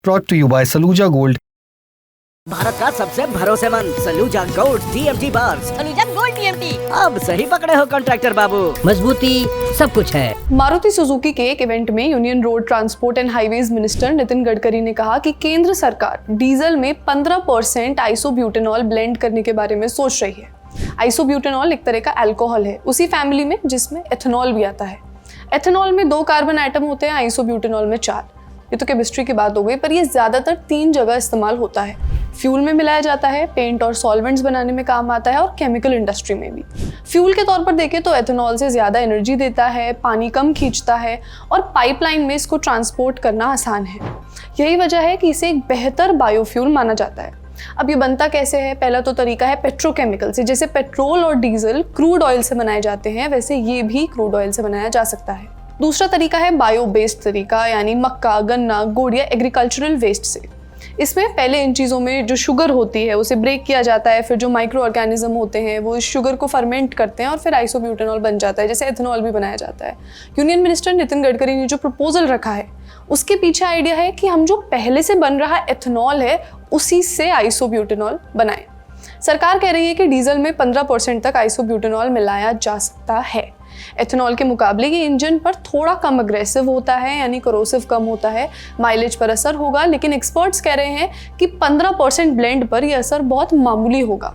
Brought to you by Saluja Gold. Bharat का सबसे भरोसेमंद Saluja gold TMT bar. Saluja gold TMT। अब सही पकड़े हो कॉन्ट्रैक्टर बाबू, मजबूती सब कुछ है। मारुति सुजुकी के एक इवेंट में union road transport and highways minister Nitin Gadkari ने कहा कि केंद्र सरकार डीजल में 15% आइसोब्यूटेनॉल ब्लेंड करने के बारे में सोच रही है। आइसोब्यूटेनॉल एक तरह का अल्कोहल है, उसी फैमिली में जिसमें एथेनॉल भी आता है। एथेनॉल में 2 कार्बन एटम होते हैं, आइसोब्यूटेनॉल में 4। ये तो केमिस्ट्री की बात हो गई, पर ये ज्यादातर 3 जगह इस्तेमाल होता है। फ्यूल में मिलाया जाता है, पेंट और सॉल्वेंट्स बनाने में काम आता है, और केमिकल इंडस्ट्री में भी। फ्यूल के तौर पर देखें तो एथेनॉल से ज़्यादा एनर्जी देता है, पानी कम खींचता है और पाइपलाइन में इसको ट्रांसपोर्ट करना आसान है। यही वजह है कि इसे एक बेहतर बायोफ्यूल माना जाता है। अब ये बनता कैसे है? पहला तो तरीका है पेट्रोकेमिकल से। जैसे पेट्रोल और डीजल क्रूड ऑयल से बनाए जाते हैं, वैसे ये भी क्रूड ऑयल से बनाया जा सकता है। दूसरा तरीका है बायो बेस्ड तरीका, यानी मक्का, गन्ना, गुड़ या एग्रीकल्चरल वेस्ट से। इसमें पहले इन चीज़ों में जो शुगर होती है उसे ब्रेक किया जाता है, फिर जो माइक्रो ऑर्गेनिज्म होते हैं वो इस शुगर को फर्मेंट करते हैं और फिर आइसोब्यूटेनॉल बन जाता है, जैसे एथेनॉल भी बनाया जाता है। यूनियन मिनिस्टर नितिन गडकरी ने जो प्रपोजल रखा है उसके पीछे आइडिया है कि हम जो पहले से बन रहा एथेनॉल है उसी से आइसोब्यूटेनॉल बनाएं। सरकार कह रही है कि डीजल में 15% तक आइसोब्यूटेनॉल मिलाया जा सकता है। एथेनॉल के मुकाबले ये इंजन पर थोड़ा कम अग्रेसिव होता है, यानी करोसिव कम होता है, माइलेज पर असर होगा, लेकिन एक्सपर्ट्स कह रहे हैं कि 15% ब्लेंड पर यह असर बहुत मामूली होगा।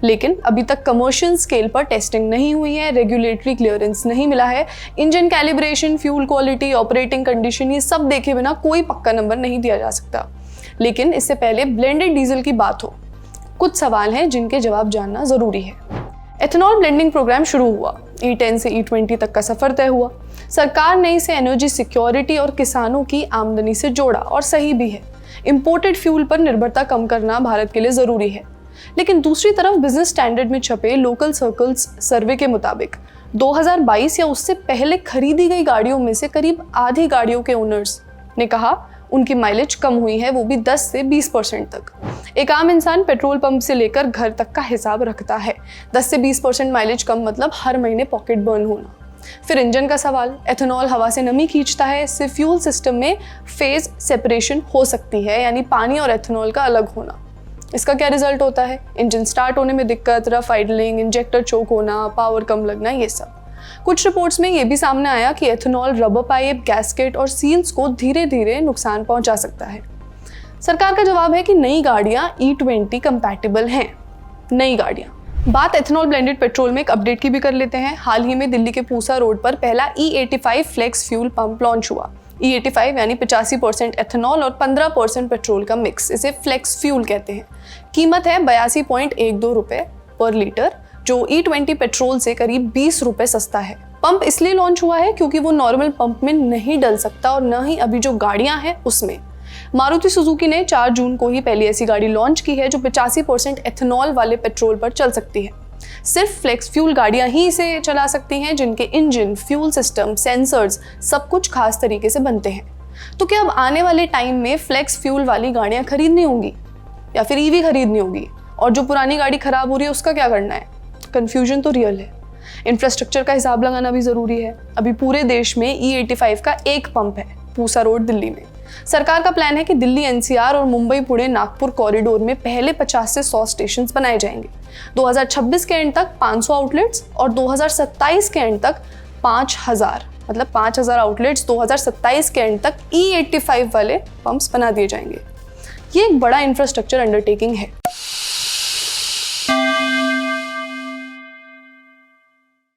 लेकिन अभी तक कमर्शियल स्केल पर टेस्टिंग नहीं हुई है, रेगुलेटरी क्लियरेंस नहीं मिला है। Engine calibration, fuel quality, operating condition, ये सब देखे बिना कोई पक्का नंबर नहीं दिया जा सकता। लेकिन इससे पहले ब्लेंडेड डीजल की बात हो, कुछ सवाल हैं जिनके जवाब जानना ज़रूरी है। एथेनॉल ब्लेंडिंग प्रोग्राम शुरू हुआ, E10 से E20 तक का सफ़र तय हुआ। सरकार ने इसे एनर्जी सिक्योरिटी और किसानों की आमदनी से जोड़ा, और सही भी है। इंपोर्टेड फ्यूल पर निर्भरता कम करना भारत के लिए ज़रूरी है। लेकिन दूसरी तरफ बिजनेस स्टैंडर्ड में छपे लोकल सर्कल्स सर्वे के मुताबिक 2022 या उससे पहले खरीदी गई गाड़ियों में से करीब आधी गाड़ियों के ओनर्स ने कहा उनकी माइलेज कम हुई है, वो भी 10 से 20% तक। एक आम इंसान पेट्रोल पंप से लेकर घर तक का हिसाब रखता है। 10 से 20% माइलेज कम मतलब हर महीने पॉकेट बर्न होना। फिर इंजन का सवाल। एथेनॉल हवा से नमी खींचता है, इससे फ्यूल सिस्टम में फेज सेपरेशन हो सकती है, यानी पानी और एथेनॉल का अलग होना। इसका क्या रिजल्ट होता है? इंजन स्टार्ट होने में दिक्कत, रफ आइडलिंग, इंजेक्टर चोक होना, पावर कम लगना, ये सब। कुछ रिपोर्ट्स में ये भी सामने आया कि एथेनॉल रबर पाइप, गैस्केट और सील्स को धीरे धीरे नुकसान पहुंचा सकता है। सरकार का जवाब है कि नई गाड़ियां E20 कंपैटिबल हैं। नई गाड़ियां। बात एथेनॉल ब्लेंडेड पेट्रोल में एक अपडेट की भी कर लेते हैं। हाल ही में दिल्ली के पूसा रोड पर पहला E85 flex fuel pump launch हुआ। E85 यानी 85% एथेनॉल और 15% पेट्रोल का मिक्स, इसे फ्लेक्स फ्यूल कहते हैं। कीमत है 82.12 रुपये पर लीटर, जो E20 पेट्रोल से करीब 20 रुपये सस्ता है। पंप इसलिए लॉन्च हुआ है क्योंकि वो नॉर्मल पंप में नहीं डल सकता, और न ही अभी जो गाड़ियां हैं उसमें। मारुति सुजुकी ने 4 जून को ही पहली ऐसी गाड़ी लॉन्च की है जो 85% एथेनॉल वाले पेट्रोल पर चल सकती है। सिर्फ फ्लेक्स फ्यूल गाड़ियां ही इसे चला सकती हैं जिनके इंजन, फ्यूल सिस्टम, सेंसर्स सब कुछ खास तरीके से बनते हैं। तो क्या अब आने वाले टाइम में फ्लेक्स फ्यूल वाली गाड़ियां खरीदनी होंगी या फिर EV खरीदनी होगी? और जो पुरानी गाड़ी खराब हो रही है उसका क्या करना है? कंफ्यूजन तो रियल है। इंफ्रास्ट्रक्चर का हिसाब लगाना भी ज़रूरी है। अभी पूरे देश में E85 का एक पंप है, पूसा रोड दिल्ली में। सरकार का प्लान है कि दिल्ली NCR और मुंबई पुणे नागपुर कॉरिडोर में पहले 50 से 100 स्टेशन बनाए जाएंगे। 2026 के एंड तक 500 आउटलेट्स और 2027 के एंड तक 5000, मतलब 5000 आउटलेट्स 2027 के एंड तक E85 वाले पंप्स बना दिए जाएंगे। ये एक बड़ा इंफ्रास्ट्रक्चर अंडरटेकिंग है।